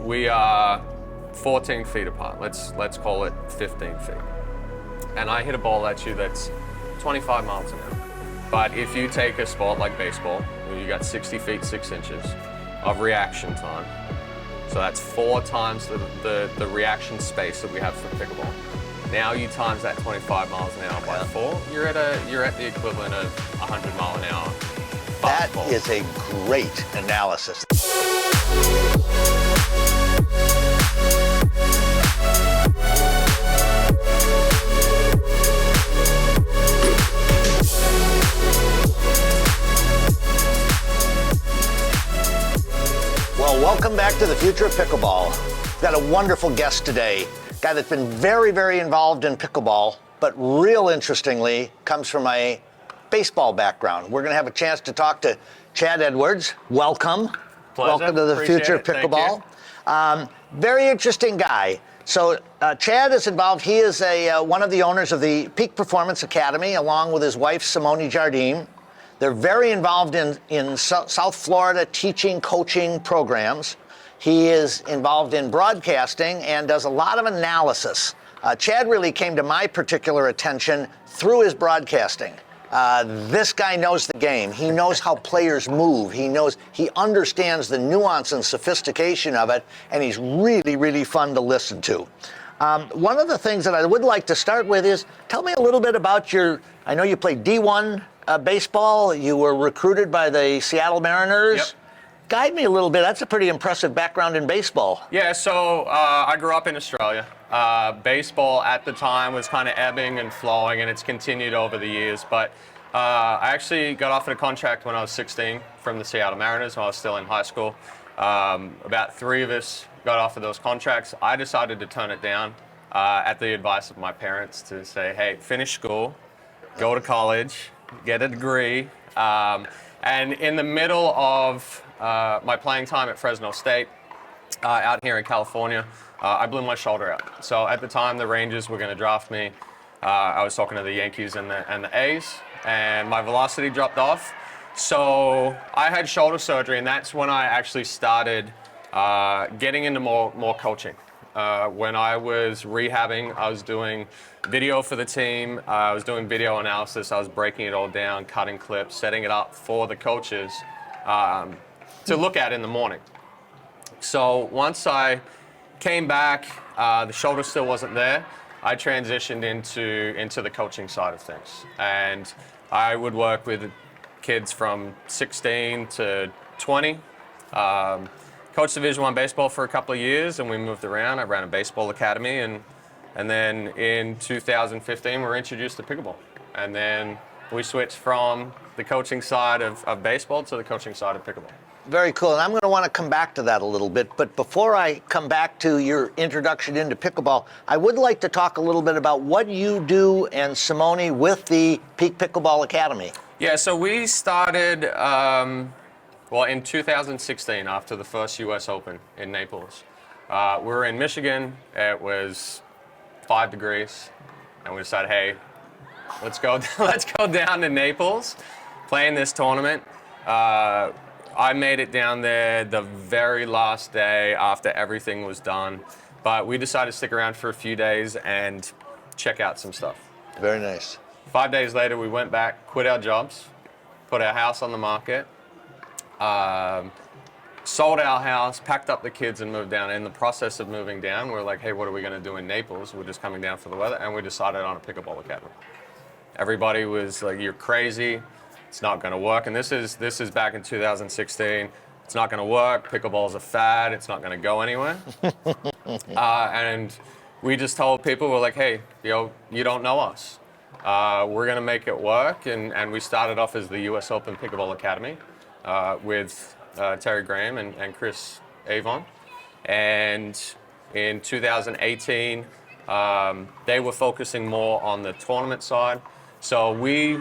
we are 14 feet apart. Let's call it 15 feet. And I hit a ball at you that's 25 miles an hour. But if you take a sport like baseball, you got 60 feet 6 inches of reaction time. So that's 4 times the reaction space that we have for pickleball. Now you times that 25 miles an hour by 4, you're at the equivalent of 100 mile an hour. That is a great analysis. Well, welcome back to the Future of Pickleball. We've got a wonderful guest today, a guy that's been very, very involved in pickleball, but real interestingly comes from a baseball background. We're going to have a chance to talk to Chad Edwards. Welcome. Pleasure. Welcome to the Future of Pickleball. Very interesting guy. So Chad is involved. He is one of the owners of the Peak Performance Academy, along with his wife, Simone Jardim. They're very involved in South Florida teaching, coaching programs. He is involved in broadcasting and does a lot of analysis. Chad really came to my particular attention through his broadcasting. This guy knows the game. He knows how players move. He understands the nuance and sophistication of it, and he's really, really fun to listen to. One of the things that I would like to start with is, tell me a little bit about I know you played D1 baseball. You were recruited by the Seattle Mariners. Yep. Guide me a little bit. That's a pretty impressive background in baseball. Yeah, so I grew up in Australia. Baseball at the time was kind of ebbing and flowing, and it's continued over the years. But I actually got offered a contract when I was 16 from the Seattle Mariners when I was still in high school. About 3 of us got offered those contracts. I decided to turn it down at the advice of my parents to say, hey, finish school, go to college, get a degree. And in the middle of my playing time at Fresno State, out here in California, I blew my shoulder out. So at the time, the Rangers were going to draft me. I was talking to the Yankees and the A's, and my velocity dropped off. So I had shoulder surgery, and that's when I actually started getting into more coaching. When I was rehabbing, I was doing video for the team. I was doing video analysis. I was breaking it all down, cutting clips, setting it up for the coaches to look at in the morning. So once I came back, the shoulder still wasn't there. I transitioned into the coaching side of things. And I would work with kids from 16 to 20. Coached Division I baseball for a couple of years, and we moved around. I ran a baseball academy, and then in 2015, we were introduced to pickleball. And then we switched from the coaching side of baseball to the coaching side of pickleball. Very cool, and I'm going to want to come back to that a little bit, but before I come back to your introduction into pickleball, I would like to talk a little bit about what you do and Simone with the Peak Pickleball Academy. Yeah, so we started, in 2016, after the first US Open in Naples. We were in Michigan, it was 5 degrees, and we decided, hey, let's go down to Naples, play in this tournament. I made it down there the very last day after everything was done, but we decided to stick around for a few days and check out some stuff. Very nice. 5 days later, we went back, quit our jobs, put our house on the market, sold our house, packed up the kids and moved down. In the process of moving down, we were like, hey, what are we going to do in Naples? We're just coming down for the weather, and we decided on a pickleball academy. Everybody was like, you're crazy. It's not going to work. And this is back in 2016. It's not going to work. Pickleball's a fad. It's not going to go anywhere. And we just told people, we're like, hey, you don't know us. We're going to make it work. And we started off as the US Open Pickleball Academy with Terry Graham and Chris Avon. And in 2018, they were focusing more on the tournament side. So we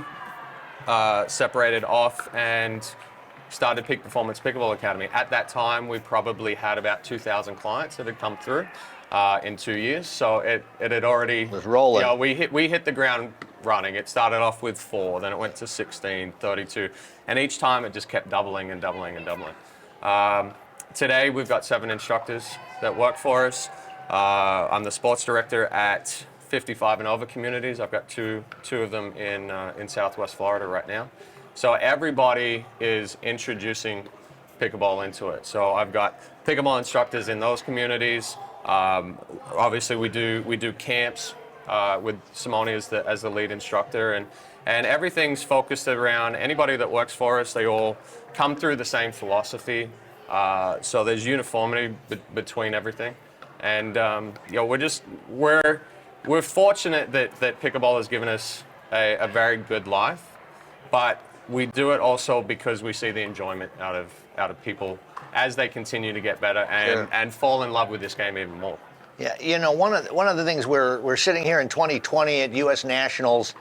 separated off and started Peak Performance Pickleball Academy. At that time, we probably had about 2,000 clients that had come through in 2 years. So it had already was rolling. We hit the ground running. It started off with 4, then it went to 16, 32, and each time it just kept doubling and doubling and doubling. Today we've got 7 instructors that work for us. I'm the sports director at 55 and over communities. I've got two of them in Southwest Florida right now. So everybody is introducing pickleball into it. So I've got pickleball instructors in those communities. Obviously we do camps with Simone as the lead instructor, and everything's focused around anybody that works for us. They all come through the same philosophy. So there's uniformity between everything, and we're fortunate that pickleball has given us a very good life, but we do it also because we see the enjoyment out of people as they continue to get better and fall in love with this game even more. Yeah, one of the things we're sitting here in 2020 at U.S. Nationals,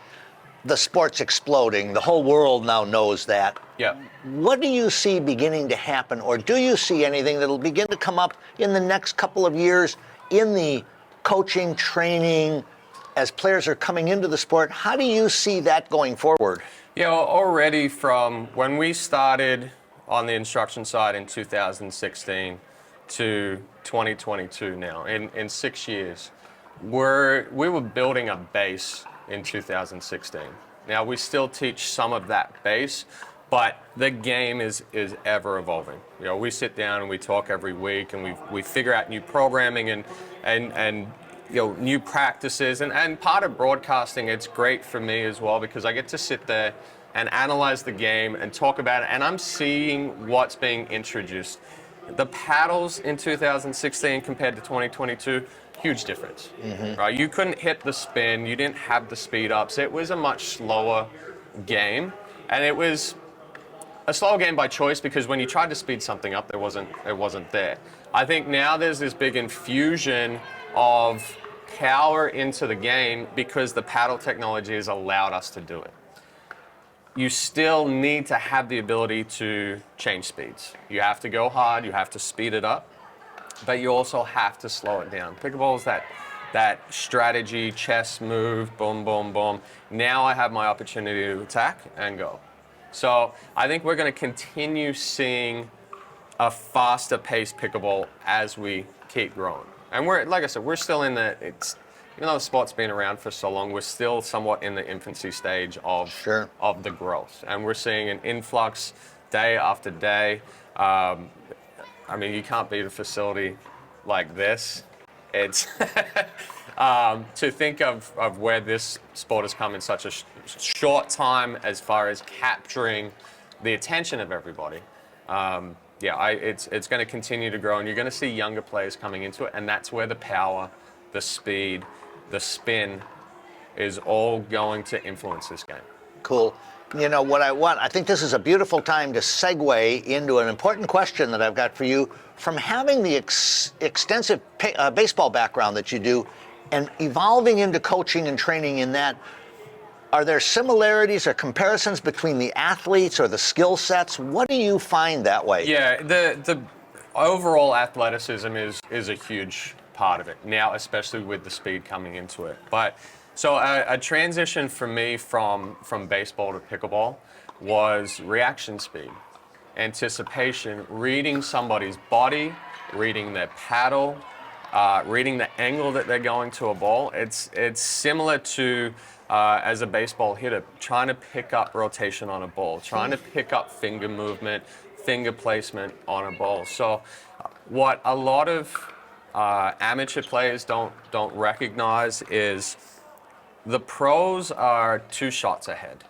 the sport's exploding. The whole world now knows that. Yeah. What do you see beginning to happen, or do you see anything that'll begin to come up in the next couple of years in the coaching, training, as players are coming into the sport? How do you see that going forward? Already from when we started on the instruction side in 2016 to 2022 now, in 6 years, we were building a base in 2016. Now we still teach some of that base, but the game is ever evolving. We sit down and we talk every week, and we figure out new programming and new practices, and part of broadcasting, it's great for me as well because I get to sit there and analyze the game and talk about it, and I'm seeing what's being introduced. The paddles in 2016 compared to 2022, huge difference. Right? You couldn't hit the spin, you didn't have the speed ups. It was a much slower game, and it was a slower game by choice because when you tried to speed something up, it wasn't there. I think now there's this big infusion of power into the game because the paddle technology has allowed us to do it. You still need to have the ability to change speeds. You have to go hard, you have to speed it up, but you also have to slow it down. Pickleball is that strategy, chess move, boom, boom, boom. Now I have my opportunity to attack and go. So I think we're going to continue seeing a faster paced pickleball as we keep growing. And like I said, we're still in even though the sport's been around for so long, we're still somewhat in the infancy stage of the growth. And we're seeing an influx day after day. You can't beat a facility like this. It's to think of where this sport has come in such a short time as far as capturing the attention of everybody. It's going to continue to grow, and you're going to see younger players coming into it, and that's where the power, the speed, the spin is all going to influence this game. Cool. What I think this is a beautiful time to segue into an important question that I've got for you. From having the extensive baseball background that you do and evolving into coaching and training in that, are there similarities or comparisons between the athletes or the skill sets? What do you find that way? Yeah, the overall athleticism is a huge part of it now, especially with the speed coming into it. But so a transition for me from baseball to pickleball was reaction speed, anticipation, reading somebody's body, reading their paddle, reading the angle that they're going to a ball. It's similar to as a baseball hitter, trying to pick up rotation on a ball, trying to pick up finger movement, finger placement on a ball. So what a lot of amateur players don't recognize is the pros are 2 shots ahead.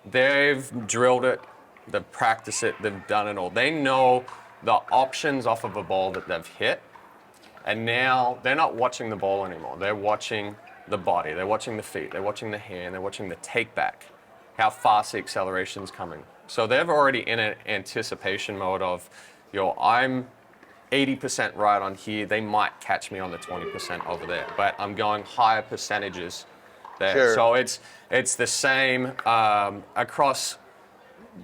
They've drilled it, they've practiced it, they've done it all. They know the options off of a ball that they've hit, and now they're not watching the ball anymore. They're watching the body, they're watching the feet, they're watching the hand, they're watching the take back, how fast the acceleration's coming. So they're already in an anticipation mode of, I'm 80% right on here, they might catch me on the 20% over there, but I'm going higher percentages there. Sure. So it's the same across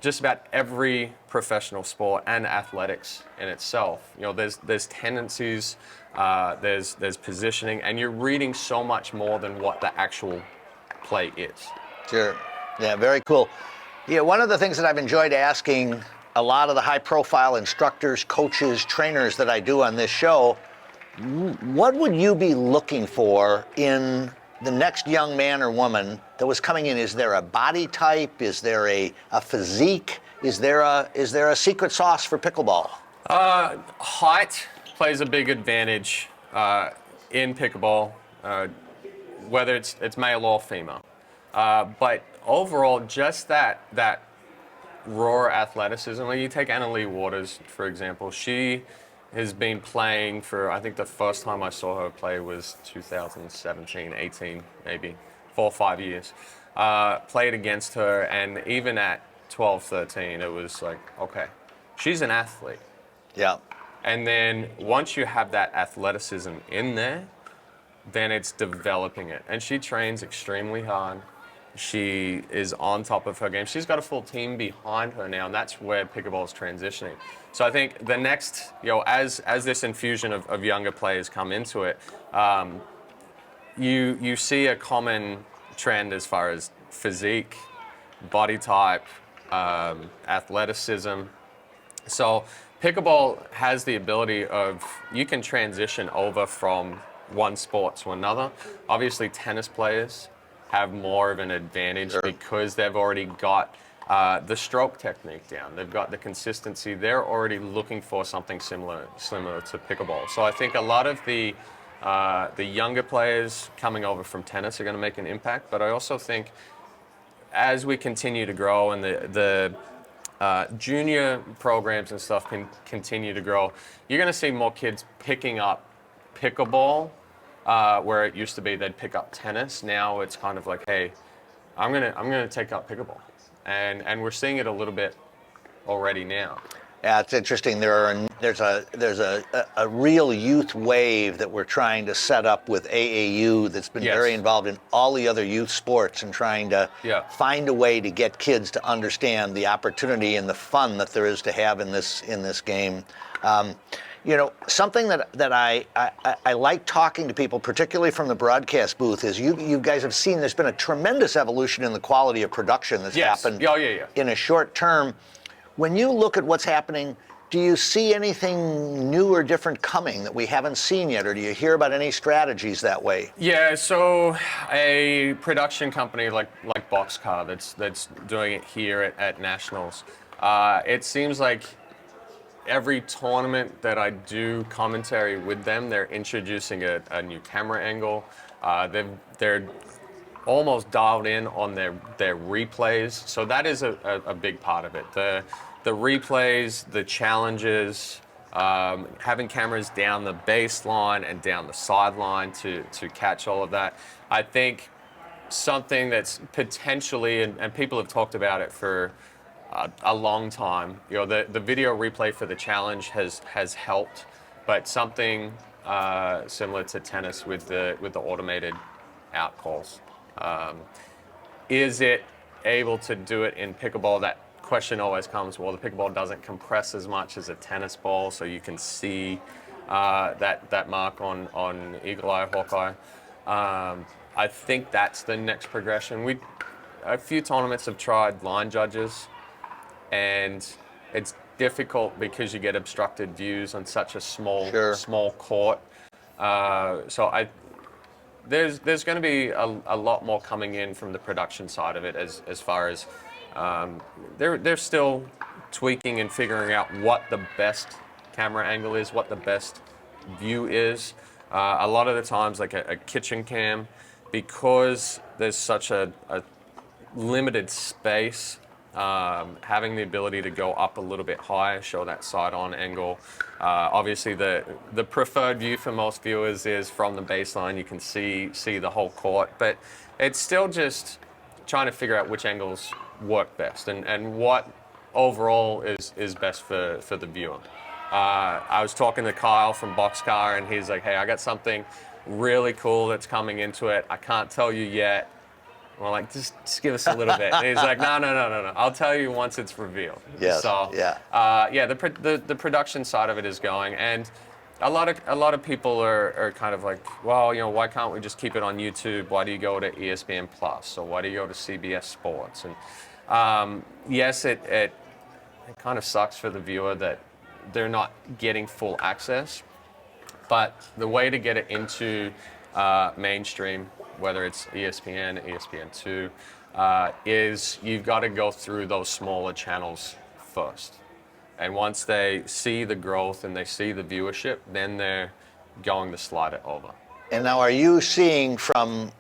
just about every professional sport and athletics in itself. There's tendencies, there's positioning, and you're reading so much more than what the actual play is. Sure. Yeah, very cool. Yeah, one of the things that I've enjoyed asking a lot of the high-profile instructors, coaches, trainers that I do on this show, what would you be looking for in the next young man or woman that was coming in? Is there a body type? Is there a physique? Is there a secret sauce for pickleball? Height plays a big advantage in pickleball, whether it's male or female. But overall, just that raw athleticism. When you take Annalie Waters, for example, she has been playing for, I think the first time I saw her play was 2017, 18, maybe 4 or 5 years. Played against her, and even at 12, 13, it was like, okay, she's an athlete. Yeah. And then once you have that athleticism in there, then it's developing it. And she trains extremely hard. She is on top of her game. She's got a full team behind her now, and that's where pickleball is transitioning. So I think the next, as this infusion of younger players come into it, you see a common trend as far as physique, body type, athleticism. So pickleball has the ability of, you can transition over from one sport to another. Obviously, tennis players have more of an advantage because they've already got the stroke technique down. They've got the consistency. They're already looking for something similar to pickleball. So I think a lot of the younger players coming over from tennis are going to make an impact. But I also think as we continue to grow and the junior programs and stuff can continue to grow, you're going to see more kids picking up pickleball, where it used to be they'd pick up tennis. Now it's kind of like, hey, I'm gonna take up pickleball, and we're seeing it a little bit already now. Yeah, it's interesting. There's a real youth wave that we're trying to set up with AAU that's been very involved in all the other youth sports and trying to find a way to get kids to understand the opportunity and the fun that there is to have in this game. Something that I like talking to people, particularly from the broadcast booth, is you guys have seen there's been a tremendous evolution in the quality of production that's happened in a short term. When you look at what's happening, do you see anything new or different coming that we haven't seen yet, or do you hear about any strategies that way? Yeah, so a production company like Boxcar that's doing it here at Nationals, it seems like every tournament that I do commentary with them, they're introducing a new camera angle. They're almost dialed in on their replays, so that is a big part of it. The replays, the challenges, having cameras down the baseline and down the sideline to catch all of that. I think something that's potentially, and people have talked about it for a long time. The video replay for the challenge has helped, but something similar to tennis with the automated out calls. Is it able to do it in pickleball? That question always comes. Well, the pickleball doesn't compress as much as a tennis ball, so you can see that mark on Eagle Eye, Hawkeye. I think that's the next progression. A few tournaments have tried line judges, and it's difficult because you get obstructed views on such a small court. So there's going to be a lot more coming in from the production side of it, as far as they're still tweaking and figuring out what the best camera angle is, what the best view is. A lot of the times, like a kitchen cam, because there's such a limited space, having the ability to go up a little bit higher, show that side-on angle. Obviously, the preferred view for most viewers is from the baseline. You can see the whole court, but it's still just trying to figure out which angles work best and what overall is best for the viewer. I was talking to Kyle from Boxcar, and he's like, hey, I got something really cool that's coming into it. I can't tell you yet. We're like, just give us a little bit. And he's like, no. I'll tell you once it's revealed. Yes. So, the production side of it is going, and a lot of people are kind of like, well, why can't we just keep it on YouTube? Why do you go to ESPN Plus, or why do you go to CBS Sports? And yes, it it kind of sucks for the viewer that they're not getting full access. But the way to get it into mainstream, whether it's ESPN, ESPN2, is you've got to go through those smaller channels first. And once they see the growth and they see the viewership, then they're going to slide it over. And now, are you seeing from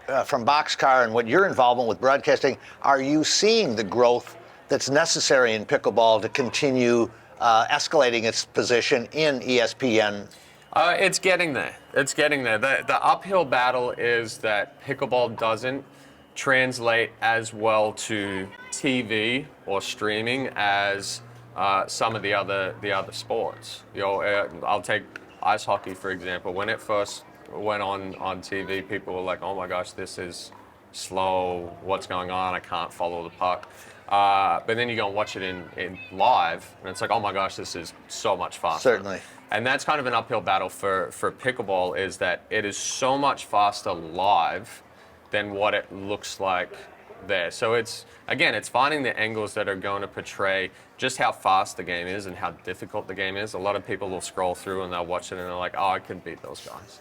Boxcar and what your involvement with broadcasting, are you seeing the growth that's necessary in pickleball to continue escalating its position in ESPN? It's getting there. It's getting there. The uphill battle is that pickleball doesn't translate as well to TV or streaming as some of the other sports. You know, I'll take ice hockey, for example. When it first went on TV, people were like, oh my gosh, this is slow. What's going on? I can't follow the puck. But then you go and watch it in live, and it's like, oh my gosh, this is so much faster. Certainly. And that's kind of an uphill battle for pickleball, is that it is so much faster live than what it looks like there. So it's finding the angles that are going to portray just how fast the game is and how difficult the game is. A lot of people will scroll through and they'll watch it and they're like, oh, I couldn't beat those guys.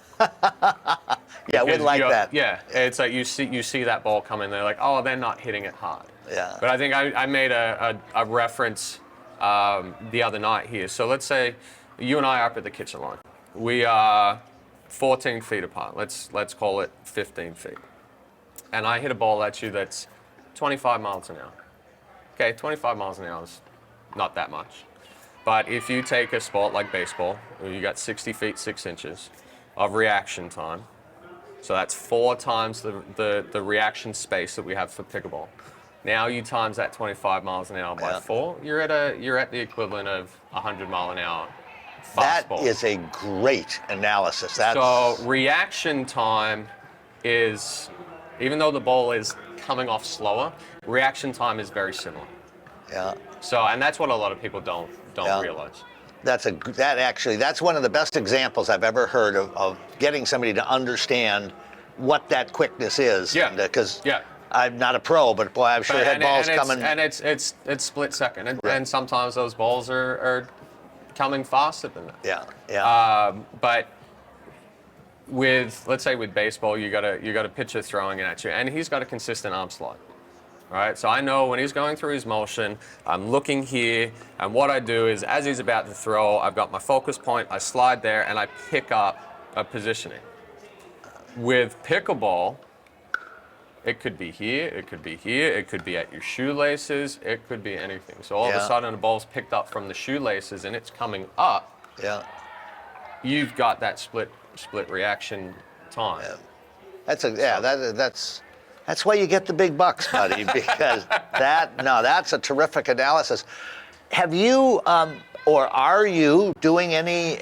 Yeah, we like that. Yeah, it's like you see that ball come in, they're like, oh, they're not hitting it hard. Yeah. But I think I made a reference the other night here. So let's say you and I are up at the kitchen line. We are 14 feet apart. Let's call it 15 feet. And I hit a ball at you that's 25 miles an hour. Okay, 25 miles an hour is not that much. But if you take a sport like baseball, where you got 60 feet, 6 inches of reaction time, so that's 4 times the reaction space that we have for pickleball. Now you times that 25 miles an hour by 4, you're at the equivalent of 100 mile an hour fastball. That is a great analysis. So reaction time is, even though the ball is coming off slower, reaction time is very similar. Yeah. So, and that's what a lot of people don't realize. That's one of the best examples I've ever heard of getting somebody to understand what that quickness is. Yeah. Because yeah. I'm not a pro, but boy, I've sure had balls coming. And it's split second, and, Right. and sometimes those balls are coming faster than that. Yeah. Yeah. But let's say with baseball, you got a pitcher throwing it at you, and he's got a consistent arm slide. Right, so I know when he's going through his motion, I'm looking here, and what I do is, as he's about to throw, I've got my focus point, I slide there, and I pick up a positioning. With pickleball, it could be here, it could be here, it could be at your shoelaces, it could be anything. So all of a sudden, the ball's picked up from the shoelaces, and it's coming up. Yeah. You've got that split reaction time. Yeah. That's why you get the big bucks, buddy, because that's a terrific analysis. Have you or are you doing any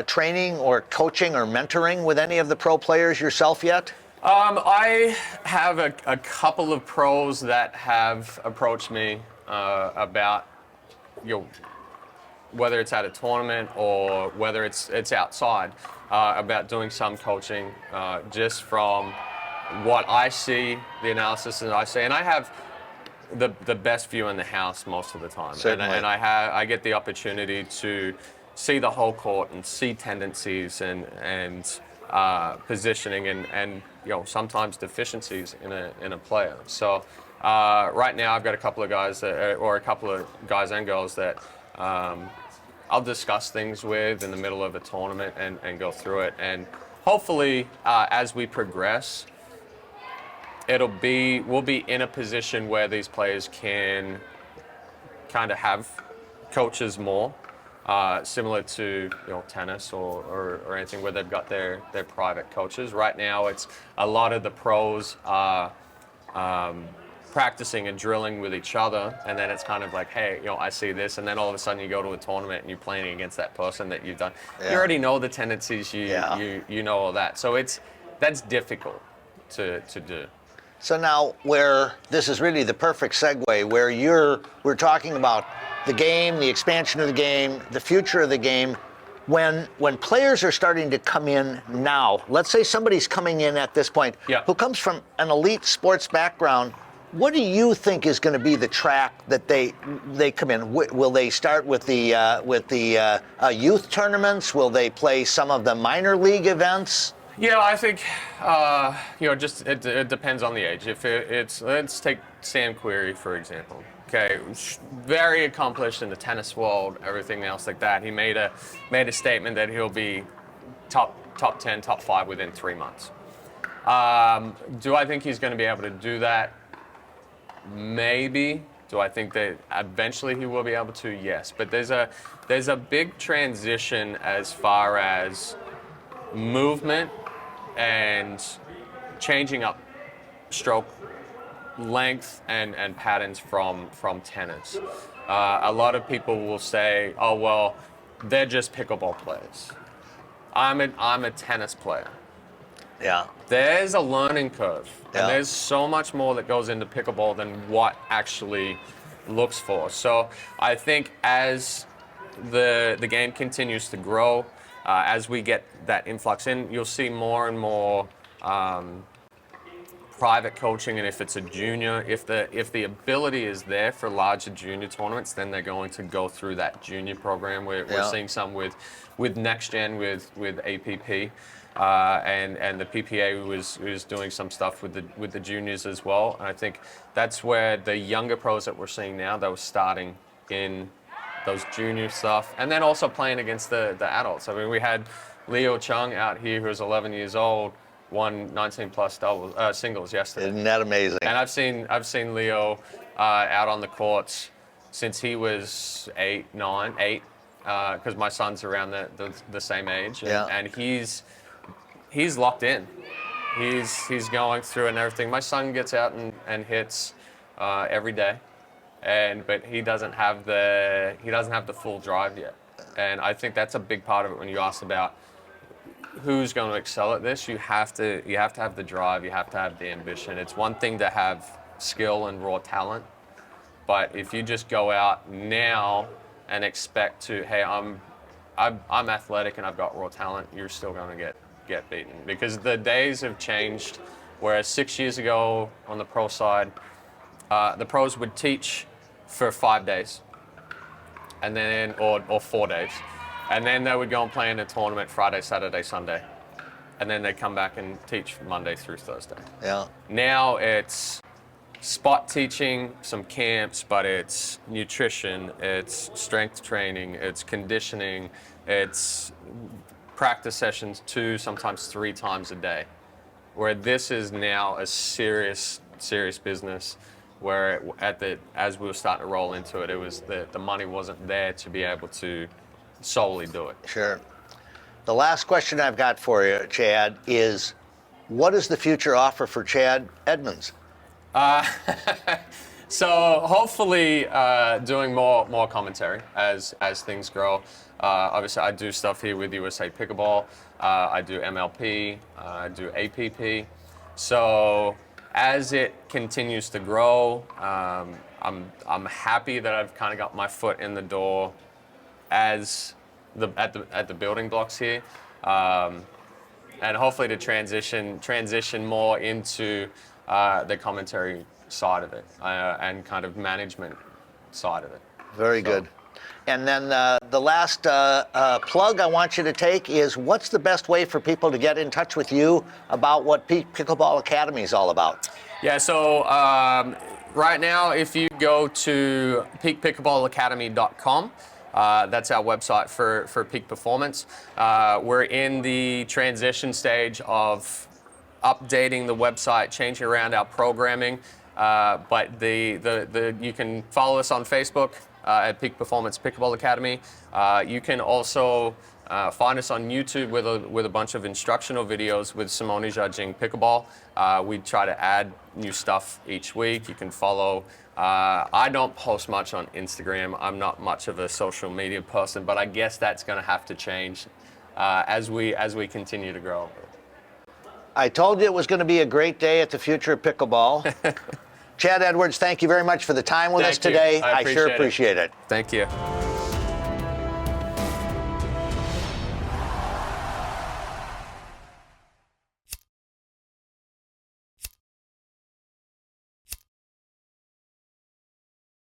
training or coaching or mentoring with any of the pro players yourself yet? I have a couple of pros that have approached me about, whether it's at a tournament or whether it's outside, about doing some coaching, just from what I see, the analysis that I see, and I have the best view in the house most of the time. Certainly. And I get the opportunity to see the whole court and see tendencies and positioning and sometimes deficiencies in a player. So right now I've got a couple of guys and girls that I'll discuss things with in the middle of a tournament and go through it, and hopefully as we progress, we'll be in a position where these players can kind of have coaches more, similar to tennis or anything where they've got their private coaches. Right now, it's a lot of the pros are practicing and drilling with each other, and then it's kind of like, hey, I see this, and then all of a sudden you go to a tournament and you're playing against that person that you've done. Yeah. You already know the tendencies, you know all that. So that's difficult to do. So now, where this is really the perfect segue, where we're talking about the game, the expansion of the game, the future of the game. When players are starting to come in now, let's say somebody's coming in at this point who comes from an elite sports background, What do you think is going to be the track that they come in? Will they start with the youth tournaments? Will they play some of the minor league events? Yeah, I think just it depends on the age. If let's take Sam Querrey for example. Okay, very accomplished in the tennis world, everything else like that. He made a statement that he'll be top 10, top 5 within 3 months. Do I think he's going to be able to do that? Maybe. Do I think that eventually he will be able to? Yes. But there's a big transition as far as movement and changing up stroke length and patterns from tennis. A lot of people will say, oh, well, they're just pickleball players. I'm a tennis player. Yeah. There's a learning curve, Yeah. and there's so much more that goes into pickleball than what actually looks for. So I think as the game continues to grow, as we get that influx in, you'll see more and more private coaching, and if it's a junior, if the ability is there for larger junior tournaments, then they're going to go through that junior program. We're seeing some with Next Gen with APP. And the PPA was doing some stuff with the juniors as well. And I think that's where the younger pros that we're seeing now, that were starting in those junior stuff, and then also playing against the adults. I mean, we had Leo Chung out here, who was 11 years old, won 19 plus singles yesterday. Isn't that amazing? And I've seen Leo out on the courts since he was 8, because my son's around the same age, and he's locked in. He's going through and everything. My son gets out and hits every day, but he doesn't have the full drive yet. And I think that's a big part of it when you ask about who's going to excel at this. You have to have the drive. You have to have the ambition. It's one thing to have skill and raw talent, but if you just go out now and expect to, hey, I'm athletic and I've got raw talent, you're still going to get beaten, because the days have changed. Whereas 6 years ago on the pro side, the pros would teach for 5 days, and then or 4 days, and then they would go and play in a tournament Friday, Saturday, Sunday, and then they'd come back and teach Monday through Thursday. Yeah. Now it's spot teaching, some camps, but it's nutrition, it's strength training, it's conditioning, it's practice sessions 2, sometimes 3 times a day, where this is now a serious business, where as we were starting to roll into it, it was the money wasn't there to be able to solely do it. Sure. The last question I've got for you, Chad, is what is the future offer for Chad Edmonds? So hopefully doing more commentary as things grow. Obviously, I do stuff here with USA Pickleball. I do MLP. I do APP. So as it continues to grow, I'm happy that I've kind of got my foot in the door as at the building blocks here, and hopefully to transition more into the commentary side of it and kind of management side of it. Very good. And then the last plug I want you to take is, what's the best way for people to get in touch with you about what Peak Pickleball Academy is all about? Yeah, so right now, if you go to peakpickleballacademy.com, that's our website for Peak Performance. We're in the transition stage of updating the website, changing around our programming, but you can follow us on Facebook at Peak Performance Pickleball Academy. You can also find us on YouTube with a bunch of instructional videos with Simone Jardim Pickleball. We try to add new stuff each week. You can follow. I don't post much on Instagram. I'm not much of a social media person, but I guess that's going to have to change as we continue to grow. I told you it was going to be a great day at the Future of Pickleball. Chad Edwards, thank you very much for the time with us today. I sure appreciate it. Thank you.